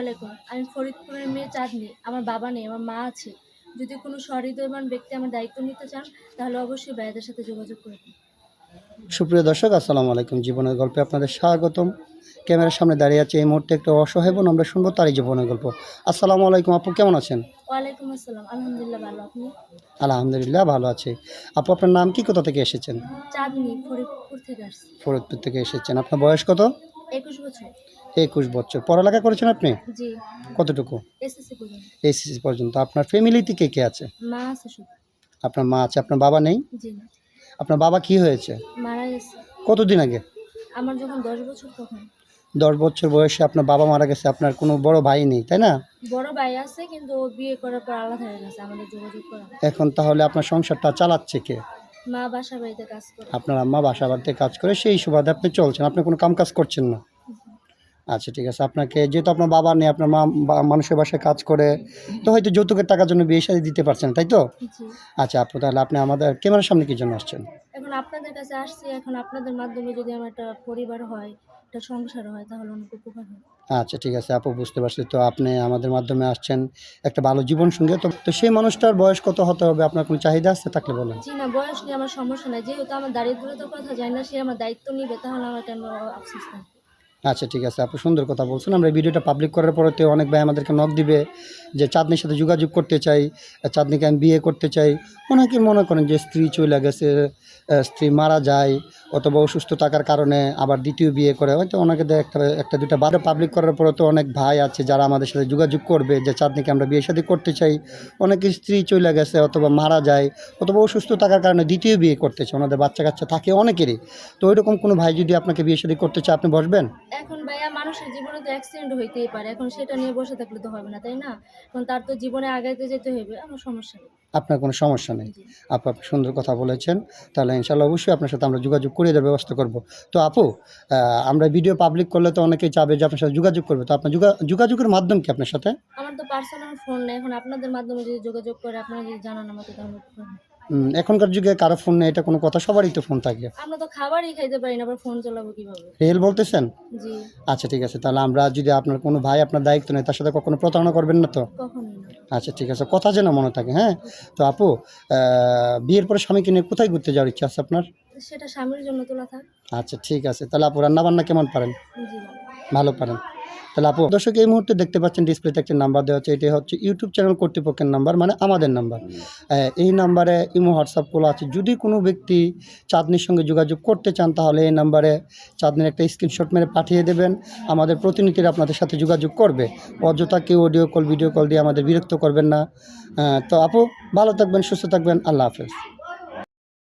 ওয়ালাইকুম। আমি ফরিদপুরের মেয়ে চাঁদনী। আমার বাবা নেই, আমার মা আছে। যদি কোনো সহৃদয়বান ব্যক্তি আমার দায়িত্ব নিতে চান, তাহলে অবশ্যই ভাইয়াদের সাথে যোগাযোগ করবেন। সুপ্রিয় দর্শক, আসসালামু আলাইকুম। জীবনের গল্পে আপনাদের স্বাগতম। ক্যামেরার সামনে দাঁড়িয়ে আছে এই মুহূর্তে একটা অসহায় বোন। আমরা শুনবো তারই জীবনের গল্প। আসসালামু আলাইকুম আপু, কেমন আছেন? ওয়ালাইকুম আসসালাম। আলহামদুলিল্লাহ ভালো। আপনি? আলহামদুলিল্লাহ ভালো আছি। আপু, আপনার নাম কি, কোথা থেকে এসেছেন? চাঁদনী, ফরিদপুর থেকে আসছি। ফরিদপুর থেকে এসেছেন। আপনার বয়স কত? 21 বছর। 21 বছর। পড়ালেখা করেছেন আপনি? জি, কতটুকু? এসএসসি পর্যন্ত। এসএসসি পর্যন্ত। আপনার ফ্যামিলিতে কে কে আছে? মা আছে শুধু। আপনার মা আছে, আপনার বাবা নেই? জি না, আপনার বাবা কি হয়েছে? মারা গেছে। কতদিন আগে? আমার যখন 10 বছর তখন। 10 বছর বয়সে আপনার বাবা মারা গেছে। আপনার কোনো বড় ভাই নেই, তাই না? বড় ভাই আছে কিন্তু ও বিয়ে করার পর আলাদা হয়ে গেছে, আমাদের যোগাযোগ করা হয় না। এখন তাহলে আপনার সংসারটা চালাচ্ছে কে? মা বাসার বাড়িতে কাজ করে। আপনার আম্মা বাসা বাড়িতে কাজ করে, সেই সুবাদে আপনি চলছেন, আপনি কোনো কাম কাজ করছেন না। আচ্ছা, ঠিক আছে। আপনাকে যেহেতু আপনার বাবা নেই, আপনার মা মানুষের বাসায় কাজ করে, তো হয়তো যৌতুকের টাকার জন্য বিয়ে শাদী দিতে পারছেন, তাই তো? জি। আচ্ছা আপু, তাহলে আপনি আমাদের ক্যামেরার সামনে কি জন্য আসছেন? এখন আপনাদের কাছে আসছি, এখন আপনাদের মাধ্যমে যদি আমার একটা পরিবার হয়, একটা সংসার হয়, তাহলে অনেক উপকার হয়। আচ্ছা, ঠিক আছে আপু, বুঝতে পারছি। তো আপনি আমাদের মাধ্যমে আসছেন একটা ভালো জীবন সঙ্গে। তো সেই মানুষটার বয়স কত হতে হবে? আপনার কোনো চাহিদা আছে থাকলে বলেন। জি না, বয়স নিয়ে আমার সমস্যা নাই। যেহেতু আমার দারিদ্রতার কথা জানি না, সে আমার দায়িত্ব নিবে, তাহলে আমার কেন আফসোস থাকবে? আচ্ছা, ঠিক আছে আপু, সুন্দর কথা বলছেন। আমরা ভিডিওটা পাবলিক করার পরেতে অনেক ভাই আমাদেরকে নক দিবে যে চাঁদনির সাথে যোগাযোগ করতে চাই, চাঁদনিকে আমি বিয়ে করতে চাই। অনেকে মনে করেন যে স্ত্রী চলে গেছে, স্ত্রী মারা যায়, অথবা অসুস্থ থাকার কারণে আবার দ্বিতীয় বিয়ে করে, হয়তো অনেকে একটা দুটা বারে পাবলিক করার পরে তো অনেক ভাই আছে যারা আমাদের সাথে যোগাযোগ করবে যে চাঁদনিকে আমরা বিয়ে শাদী করতে চাই। অনেকে স্ত্রী চলে গেছে অথবা মারা যায় অথবা অসুস্থ থাকার কারণে দ্বিতীয় বিয়ে করতে চায়, ওনাদের বাচ্চা কাচ্চা থাকে অনেকেরই। তো ওইরকম কোনো ভাই যদি আপনাকে বিয়ে শাদী করতে চায়, আপনি বসবেন? এখন ভাইয়া, মানুষের জীবনে তো অ্যাক্সিডেন্ট হইতেই পারে, এখন সেটা নিয়ে বসে থাকলে তো হবে না, তাই না? এখন তার তো জীবনে আগাইতে যেতে হইবে, আমার সমস্যা নেই। আপনার কোনো সমস্যা নেই। জি। আপনি সুন্দর কথা বলেছেন। তাহলে ইনশাআল্লাহ অবশ্যই আপনার সাথে আমরা যোগাযোগ করে দেওয়ার ব্যবস্থা করব। তো আপু, আমরা ভিডিও পাবলিক করলে তো অনেকেই চাবে যে আপনার সাথে যোগাযোগ করবে। তো আপনার যোগাযোগের মাধ্যম কি আপনার সাথে? আমার তো পার্সোনাল ফোন নেই, এখন আপনাদের মাধ্যমে যদি যোগাযোগ করে, আপনারা যদি জানান আমাকে, তাহলে উপকার হয়। এখনকার যুগে কারো ফোন নেই এটা কোনো কথা? সবারই তো ফোন থাকে। আমরা তো খাবারই খাইতে পারি না, আবার ফোন চালাবো কিভাবে? রিয়েল বলতেছেন? জি, আচ্ছা, ঠিক আছে। তাহলে আমরা যদি আপনার কোনো ভাই আপনার দায়িত্ব নেয়, তার সাথে কখনো প্রতারণা করবেন না তো? কখনোই না। আচ্ছা, ঠিক আছে। কথা যেন মনে থাকে, হ্যাঁ? তো আপু, বিয়ের পরে স্বামীকে নিয়ে কোথায় ঘুরতে যাওয়ার ইচ্ছা আছে আপনার? সেটা স্বামীর জন্য তোলা থাক। আচ্ছা, ঠিক আছে। তাহলে আপু, রান্নাবান্না কেমন পারেন? জি ভালো। ভালো পারেন। তাহলে আপু, দর্শক এই মুহূর্তে দেখতে পাচ্ছেন ডিসপ্লেতে একটা নাম্বার দেওয়া আছে। এটি হচ্ছে ইউটিউব চ্যানেল কর্তৃপক্ষের নাম্বার, মানে আমাদের নাম্বার। এই নাম্বারে ইমো, হোয়াটসঅ্যাপ খোলা আছে। যদি কোনো ব্যক্তি চাঁদনির সঙ্গে যোগাযোগ করতে চান, তাহলে এই নাম্বারে চাঁদনির একটা স্ক্রিনশট মেরে পাঠিয়ে দেবেন। আমাদের প্রতিনিধিরা আপনাদের সাথে যোগাযোগ করবে। অযথা কেউ অডিও কল, ভিডিও কল দিয়ে আমাদের বিরক্ত করবেন না। তো আপু, ভালো থাকবেন, সুস্থ থাকবেন। আল্লাহ হাফেজ।